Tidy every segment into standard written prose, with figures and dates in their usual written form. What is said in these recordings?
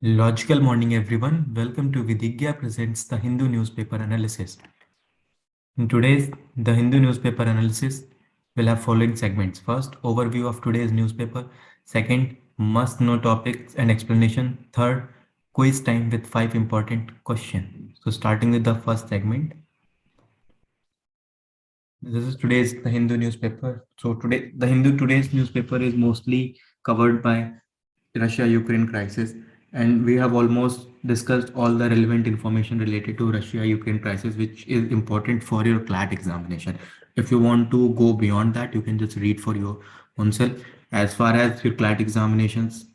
Logical morning, everyone. Welcome to Vidhigya presents the Hindu newspaper analysis. In today's the Hindu newspaper analysis, will have following segments. First, overview of today's newspaper. Second, must-know topics and explanation. Third, quiz time with 5 important questions. So, starting with the first segment. This is today's the Hindu newspaper. So today the Hindu today's newspaper is mostly covered by Russia-Ukraine crisis, and we have almost discussed all the relevant information related to Russia-Ukraine crisis, which is important for your CLAT examination. If you want to go beyond that, you can just read for your own self. As far as your CLAT examinations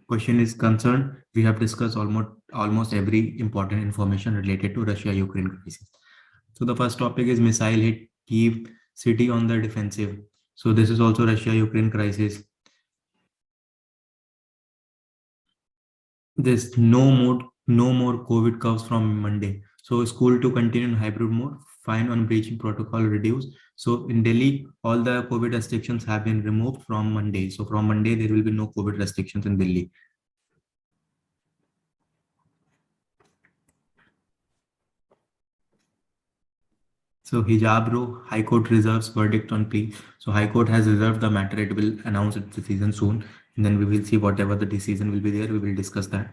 question is concerned, we have discussed almost every important information related to Russia-Ukraine crisis. So the first topic is missile hit Kiev city on the defensive. So this is also Russia-Ukraine crisis. There's no more COVID curves from Monday. So school to continue in hybrid mode. Fine on breaching protocol reduced. So in Delhi, all the COVID restrictions have been removed from Monday. So from Monday, there will be no COVID restrictions in Delhi. So hijab rule, High Court reserves verdict on plea. So High Court has reserved the matter. It will announce its decision soon. And then we will see whatever the decision will be there. We will discuss that.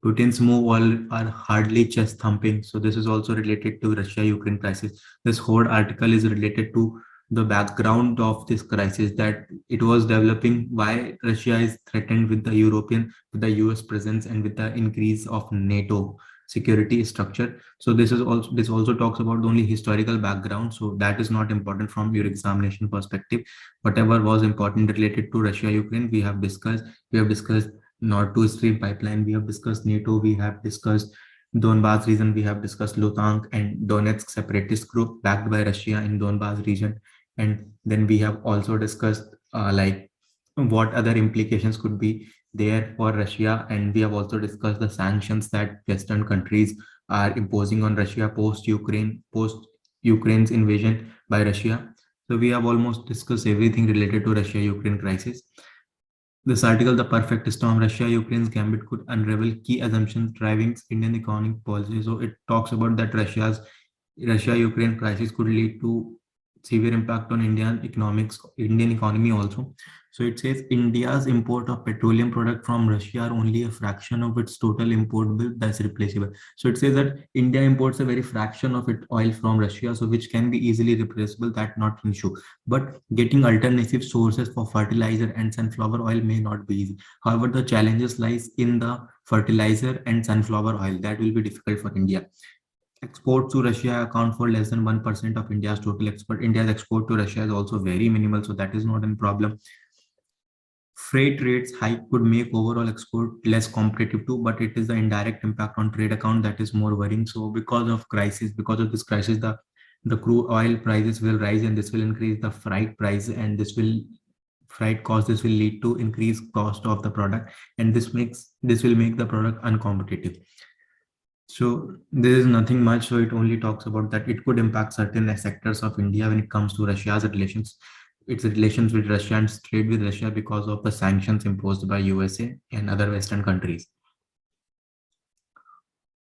Putin's move all are hardly chest thumping. So this is also related to Russia-Ukraine crisis. This whole article is related to the background of this crisis, that it was developing why Russia is threatened with with the US presence and with the increase of NATO security structure. So this also talks about only historical background. So that is not important from your examination perspective. Whatever was important related to Russia-Ukraine, we have discussed. We have discussed Nord Stream pipeline, we have discussed NATO, we have discussed Donbas region, we have discussed Luhansk and Donetsk separatist group backed by Russia in Donbas region. And then we have also discussed like what other implications could be there for Russia. And we have also discussed the sanctions that Western countries are imposing on Russia post Ukraine's invasion by Russia. So we have almost discussed everything related to Russia-Ukraine crisis. This article, The Perfect Storm, Russia Ukraine's Gambit could unravel key assumptions driving Indian economic policy. So it talks about that Russia Ukraine crisis could lead to severe impact on Indian economy also. So it says India's import of petroleum product from Russia are only a fraction of its total import bill that's replaceable. So it says that India imports a very fraction of its oil from Russia, so which can be easily replaceable. That's not an issue. But getting alternative sources for fertilizer and sunflower oil may not be easy. However, the challenges lies in the fertilizer and sunflower oil. That will be difficult for India. Exports to Russia account for less than 1% of India's total export. India's export to Russia is also very minimal, so that is not a problem. Freight rates hike could make overall export less competitive too, but it is the indirect impact on trade account that is more worrying. So because of this crisis, the crude oil prices will rise, and this will increase the freight price, and this will lead to increased cost of the product, and this will make the product uncompetitive. So there is nothing much. So it only talks about that it could impact certain sectors of India when it comes to its relations with Russia and trade with Russia because of the sanctions imposed by USA and other Western countries.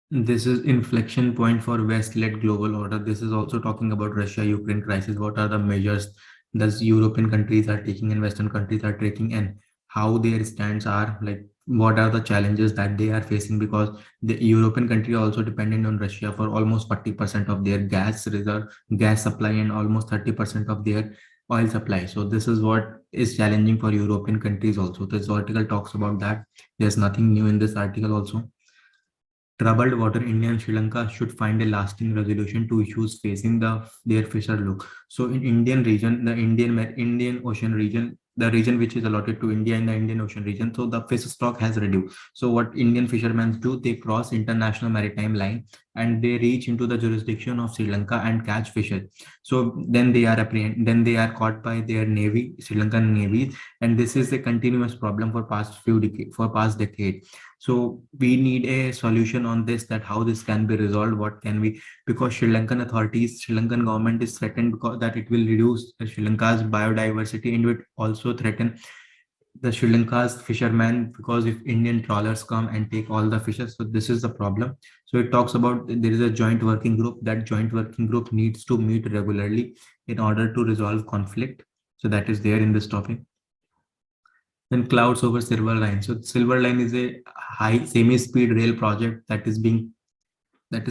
This is inflection point for West-led global order. This is also talking about Russia-Ukraine crisis. What are the measures that European countries are taking and Western countries are taking, and how their stands are, like what are the challenges that they are facing, because the European country are also dependent on Russia for almost 40% of their gas supply, and almost 30% of their oil supply. So this is what is challenging for European countries also. This article talks about that. There's nothing new in this article also. Troubled water, India and Sri Lanka should find a lasting resolution to issues facing their fisher look. So in Indian region, the Indian Ocean region, the region which is allotted to India in the Indian Ocean region, so the fish stock has reduced. So what Indian fishermen do, they cross international maritime line and they reach into the jurisdiction of Sri Lanka and catch fishes. So then they are caught by their navy, Sri Lankan navy, and this is a continuous problem for past decade. So we need a solution on this, that how this can be resolved, what can we, because Sri Lankan government is threatened because that it will reduce Sri Lanka's biodiversity, and it will also threaten the Sri Lanka's fishermen, because if Indian trawlers come and take all the fishes, so this is the problem. So it talks about there is a joint working group. That joint working group needs to meet regularly in order to resolve conflict. So that is there in this topic. Then clouds over Silver Line. So Silver Line is a high semi-speed rail project that is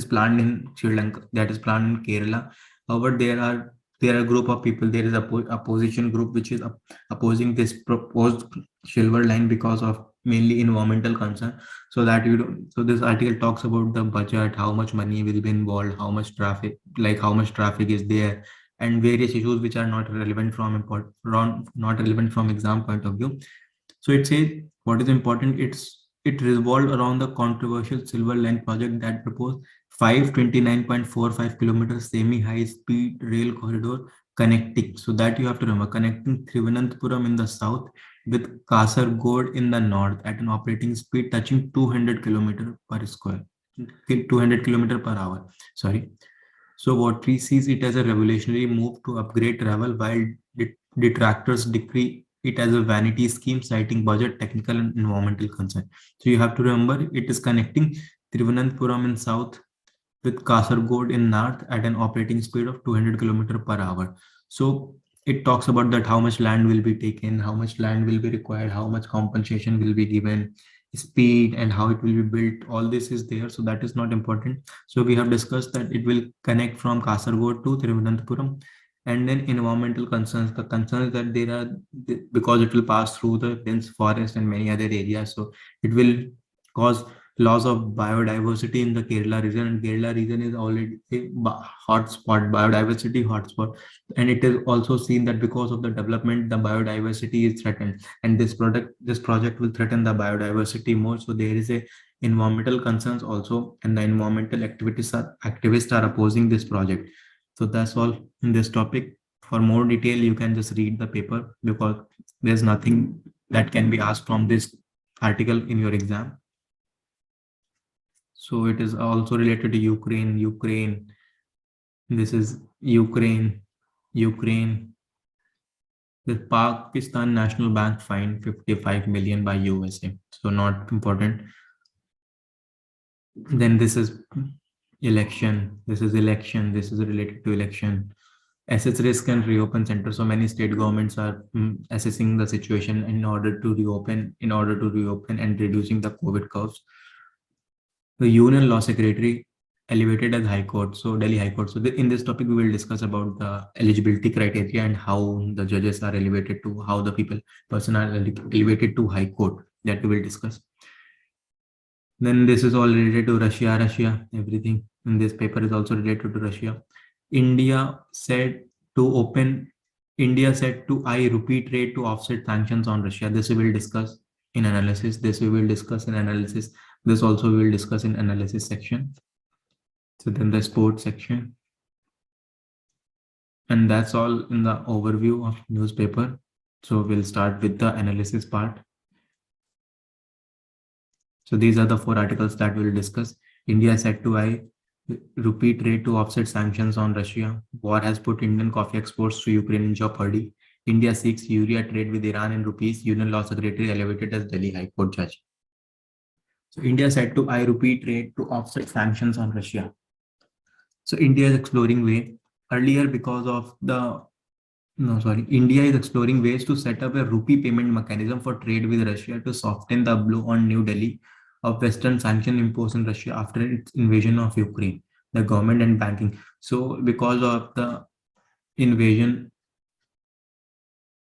planned in Sri Lanka, that is planned in Kerala. However, there are a group of people. There is a opposition group which is opposing this proposed silver line because of mainly environmental concern. So that you don't, so this article talks about the budget, how much money will be involved, how much traffic, like how much traffic is there, and various issues which are not relevant from not relevant from exam point of view. So it says what is important. It revolved around the controversial Silver Line project that proposed 529.45 kilometers semi-high speed rail corridor connecting. So that you have to remember, connecting Thiruvananthapuram in the south with Kasargod in the north at an operating speed touching 200 kilometer per square, 200 kilometer per hour. Sorry. So Wautry sees it as a revolutionary move to upgrade travel, while detractors decree it as a vanity scheme, citing budget, technical, and environmental concern. So you have to remember it is connecting Thiruvananthapuram in south with Kasargod in north at an operating speed of 200 kilometer per hour. So it talks about that how much land will be taken, how much land will be required, how much compensation will be given, speed, and how it will be built. All this is there, so that is not important. So we have discussed that it will connect from Kasargod to Thiruvananthapuram. And then environmental concerns, the concerns that there are, because it will pass through the dense forest and many other areas, so it will cause loss of biodiversity in the Kerala region, and Kerala region is already a hotspot, biodiversity hotspot, and it is also seen that because of the development, the biodiversity is threatened, and this project will threaten the biodiversity more. So there is a environmental concerns also, and the environmental activists are opposing this project. So that's all in this topic. For more detail, you can just read the paper, because there's nothing that can be asked from this article in your exam. So it is also related to Ukraine. This is Ukraine. The Pakistan National Bank fined 55 million by USA. So not important. Then this is election. This is election. This is related to election. Assess risk and reopen center. So many state governments are assessing the situation in order to reopen and reducing the COVID curves. The Union Law Secretary elevated as High Court, so Delhi High Court. So in this topic, we will discuss about the eligibility criteria and how the judges are elevated to, how the person are elevated to High Court. That we will discuss. Then this is all related to Russia. Everything in this paper is also related to Russia. India said to open. India said to eye rupee trade to offset sanctions on Russia. This we will discuss in analysis. This we will discuss in analysis. This also we will discuss in analysis section. So then the sports section. And that's all in the overview of newspaper. So we'll start with the analysis part. So these are the 4 articles that we'll discuss. India set to eye rupee trade to offset sanctions on Russia. War has put Indian coffee exports to Ukraine in jeopardy. India seeks urea trade with Iran in rupees. Union Law Secretary elevated as Delhi High Court judge. So India set to eye rupee trade to offset sanctions on Russia. So India is exploring way earlier because of the India is exploring ways to set up a rupee payment mechanism for trade with Russia to soften the blow on New Delhi of Western sanction imposed on Russia after its invasion of Ukraine, the government and banking. So because of the invasion,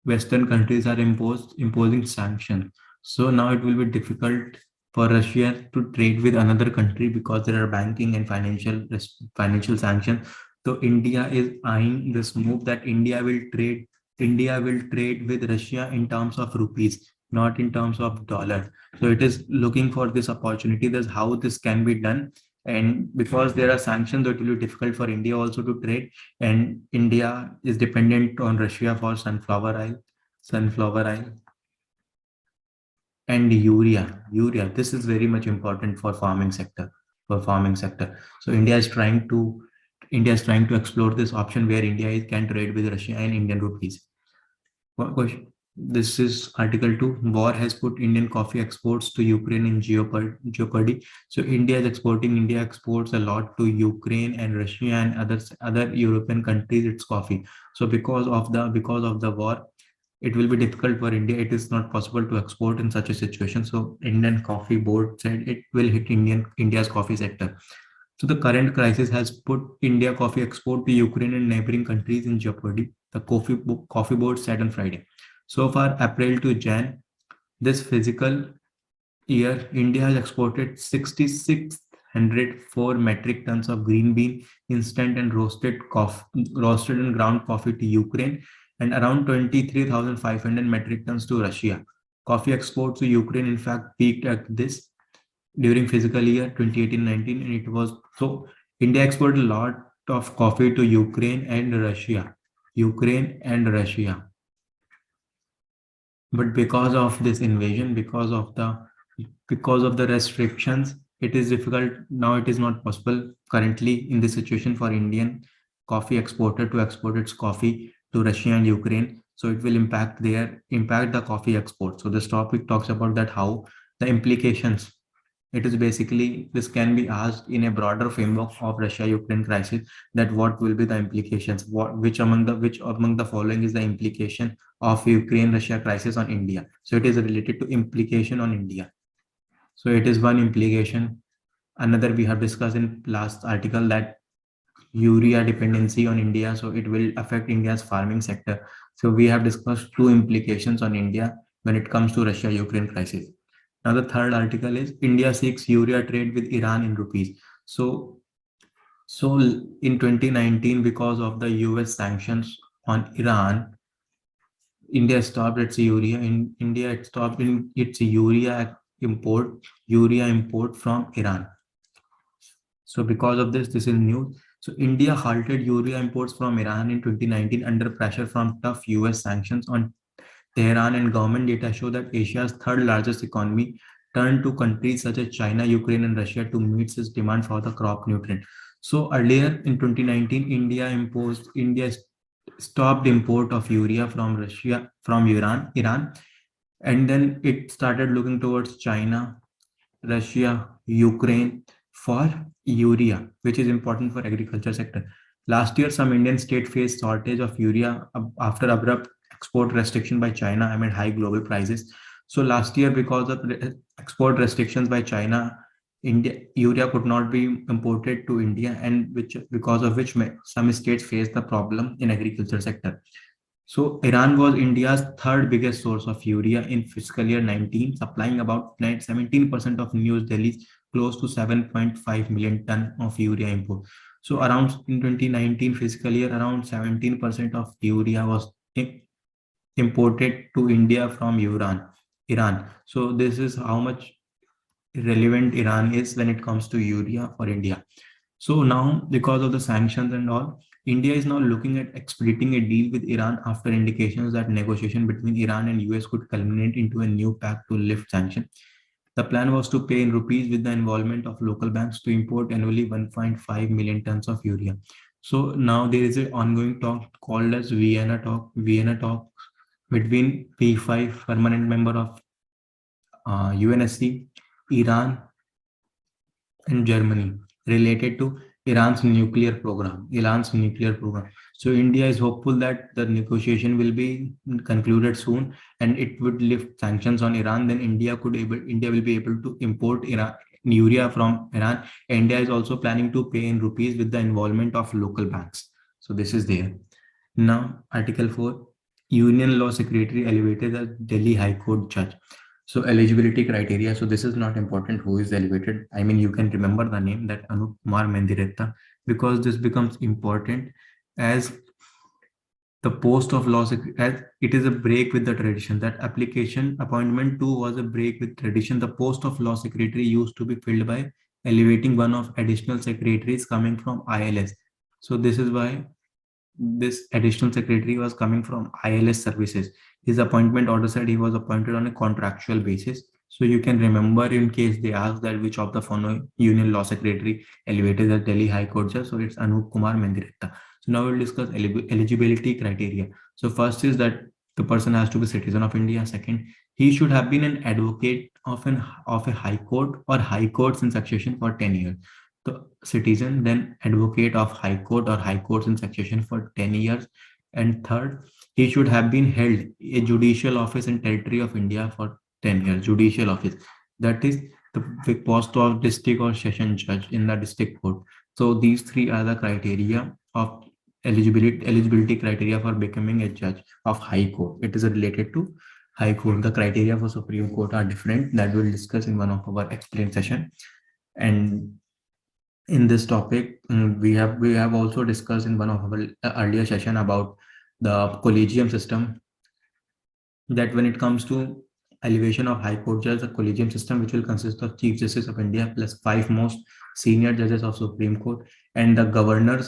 Western countries are imposing sanctions. So now it will be difficult for Russia to trade with another country because there are banking and financial sanctions. So India is eyeing this move that India will trade with Russia in terms of rupees, not in terms of dollar. So it is looking for this opportunity. That's how this can be done. And because there are sanctions, it will be difficult for India also to trade. And India is dependent on Russia for sunflower oil, and urea. This is very much important for farming sector. So India is trying to explore this option where can trade with Russia and Indian rupees. What question? This is Article 2. War has put Indian coffee exports to Ukraine in jeopardy. So India exports a lot to Ukraine and Russia and other European countries its coffee. So because of the war, it will be difficult for India. It is not possible to export in such a situation. So Indian Coffee Board said it will hit India's coffee sector. So the current crisis has put India coffee export to Ukraine and neighboring countries in jeopardy, the coffee board said on Friday. So far, April to Jan, this physical year, India has exported 6,604 metric tons of green bean, instant and roasted and ground coffee to Ukraine, and around 23,500 metric tons to Russia. Coffee exports to Ukraine, in fact, peaked at this during physical year 2018-19, and it was so India exported a lot of coffee to Ukraine and Russia. But because of this invasion, because of the restrictions, it is difficult now. It is not possible currently in this situation for Indian coffee exporter to export its coffee to Russia and Ukraine. So it will impact the coffee export. So this topic talks about that how the implications. It is basically this can be asked in a broader framework of Russia-Ukraine crisis, that what will be the implications, which among the following is the implication of Ukraine-Russia crisis on India. So it is related to implication on India. So it is one implication. Another we have discussed in last article, that urea dependency on India. So it will affect India's farming sector. So we have discussed two implications on India when it comes to Russia-Ukraine crisis. Now the third article is India seeks urea trade with Iran in rupees. So in 2019, because of the US sanctions on Iran, India stopped its urea. In India, it stopped in its urea import from Iran. So because of this is news. So India halted urea imports from Iran in 2019 under pressure from tough US sanctions on Tehran, and government data show that Asia's third largest economy turned to countries such as China, Ukraine, and Russia to meet its demand for the crop nutrient. So earlier in 2019, India stopped import of urea from Iran, and then it started looking towards China, Russia, Ukraine for urea, which is important for agriculture sector. Last year, some Indian state faced shortage of urea after abrupt export restriction by China amid high global prices. So last year, because of export restrictions by China, India urea could not be imported to India, and which because of which some states faced the problem in agriculture sector. So Iran was India's third biggest source of urea in fiscal year 19, supplying about 17% of New Delhi's close to 7.5 million ton of urea import. So around in 2019 fiscal year, around 17% of urea was imported to India from Iran. So this is how much relevant Iran is when it comes to urea for India. So now, because of the sanctions and all, India is now looking at expediting a deal with Iran after indications that negotiation between Iran and US could culminate into a new pact to lift sanctions. The plan was to pay in rupees with the involvement of local banks to import annually 1.5 million tons of urea. So now there is an ongoing talk called as Vienna talk between P5 permanent member of UNSC, Iran, and Germany related to Iran's nuclear program. So India is hopeful that the negotiation will be concluded soon, and it would lift sanctions on Iran. Then India will be able to import urea from Iran. India is also planning to pay in rupees with the involvement of local banks. So this is there. Now, Article 4, Union Law Secretary elevated as Delhi High Court judge. So eligibility criteria. So this is not important who is elevated. I mean, you can remember the name, that Anup Kumar Mendiretta, because this becomes important as the post of law as it is a break with the tradition. That application appointment too was a break with tradition. The post of law secretary used to be filled by elevating one of additional secretaries coming from ILS. So this is why this additional secretary was coming from ILS services. His appointment order said he was appointed on a contractual basis. So you can remember in case they ask that which of the following union law secretary elevated as Delhi High Court judge. So it's Anup Kumar Mendiretta. So now we'll discuss eligibility criteria. So first is that The person has to be citizen of India. Second, he should have been an advocate of a high court or high courts in succession for 10 years. The citizen, then advocate of high court or high courts in succession for 10 years. And third, he should have been held a judicial office in territory of India for 10 years. Judicial office. That is the post of district or session judge in the district court. So these three are the criteria of eligibility criteria for becoming a judge of high court. It is related to high court. The criteria for Supreme Court are different, that we'll discuss in one of our explained session. And in this topic, we have also discussed in one of our earlier session about the collegium system, that when it comes to elevation of high court judge, the collegium system, which will consist of Chief Justice of India plus 5 most senior judges of Supreme Court, and the governor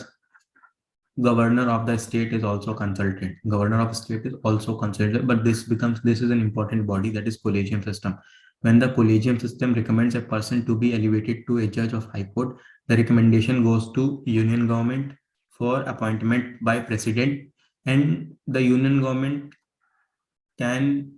of the state is also consulted. Governor of state is also consulted, but this is an important body, that is collegium system. When the collegium system recommends a person to be elevated to a judge of high court, the recommendation goes to union government for appointment by president, and the union government can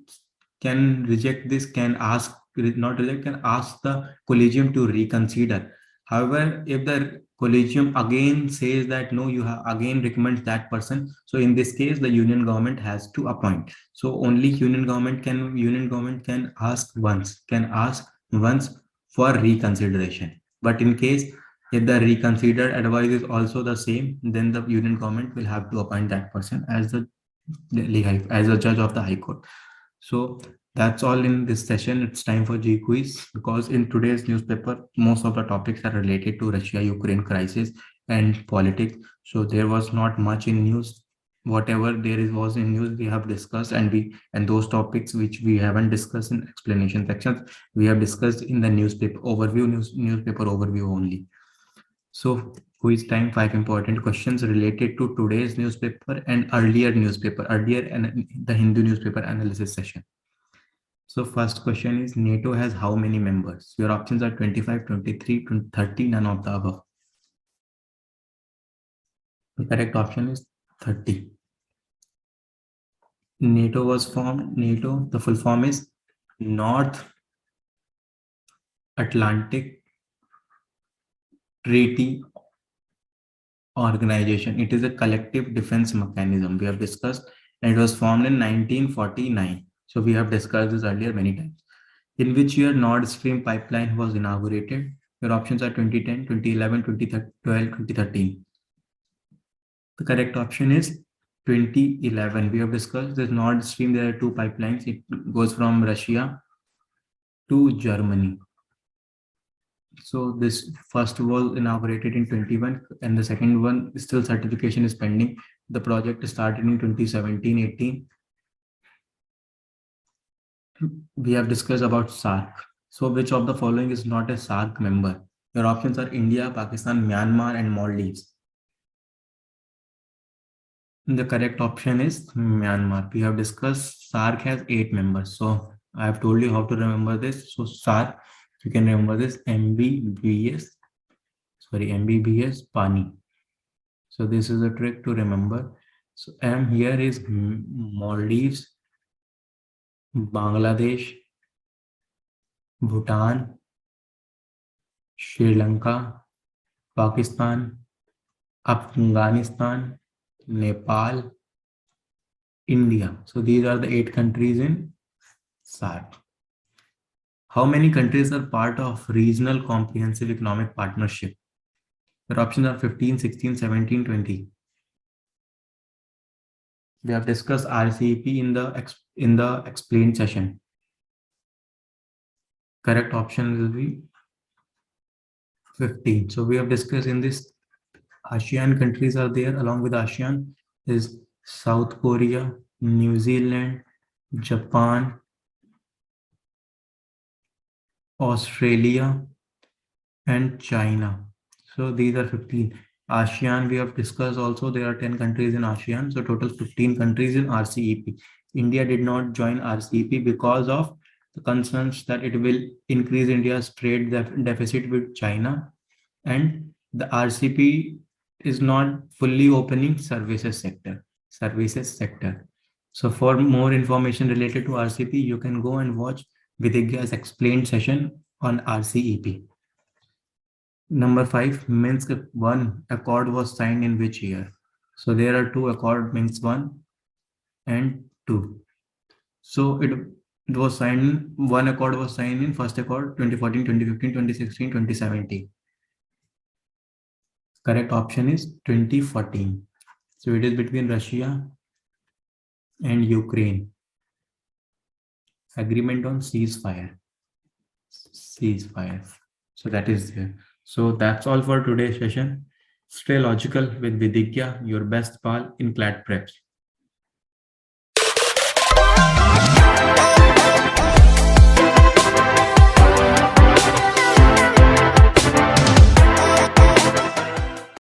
reject this, can ask, not reject, can ask the collegium to reconsider. However, if the collegium again says that no, you have again recommends that person, so in this case the union government has to appoint. So only union government can ask once for reconsideration. But in case if the reconsidered advice is also the same, then the union government will have to appoint that person as the as a judge of the high court. So that's all in this session. It's time for G quiz, because in today's newspaper, most of the topics are related to Russia-Ukraine crisis and politics. So there was not much in news. Whatever there is was in news, we have discussed, and those topics which we haven't discussed in explanation sections, we have discussed in the newspaper overview, newspaper overview only. So quiz time, 5 important questions related to today's newspaper and earlier and the Hindu newspaper analysis session. So first question is, NATO has how many members? Your options are 25, 23, 30, none of the above. The correct option is 30. NATO was formed. NATO, the full form is North Atlantic Treaty Organization. It is a collective defense mechanism. We have discussed, and it was formed in 1949. So we have discussed this earlier many times. In which year Nord Stream pipeline was inaugurated? Your options are 2010, 2011, 2012, 2013. The correct option is 2011. We have discussed this Nord Stream. There are two pipelines. It goes from Russia to Germany. So this first was inaugurated in 21, and the second one still certification is pending. The project started in 2017-18. We have discussed about SAARC. So which of the following is not a SAARC member? Your options are India, Pakistan, Myanmar, and Maldives. The correct option is Myanmar. We have discussed SAARC has 8 members. So I have told you how to remember this. So SAARC, you can remember this MBBS Pani. So this is a trick to remember. So M here is Maldives, Bangladesh, Bhutan, Sri Lanka, Pakistan, Afghanistan, Nepal, India. So these are the 8 countries in SAARC. How many countries are part of Regional Comprehensive Economic Partnership? Your options are 15, 16, 17, 20. We have discussed RCEP in the explained session. Correct option will be 15. So we have discussed in this, ASEAN countries are there. Along with ASEAN is South Korea, New Zealand, Japan, Australia, and China. So these are 15. ASEAN we have discussed also. There are 10 countries in ASEAN. So total 15 countries in RCEP. India did not join RCEP because of the concerns that it will increase India's trade deficit with China, and the RCEP is not fully opening services sector. So for more information related to RCP, you can go and watch Vidya's explained session on RCEP. Number 5, Minsk 1 accord was signed in which year? So there are two accord, Minsk 1 and 2. So it was signed, one accord was signed in first accord 2014, 2015, 2016, 2017. Correct option is 2014. So it is between Russia and Ukraine. Agreement on ceasefire. So that is there. So that's all for today's session. Stay logical with Vidya, your best pal in CLAT preps.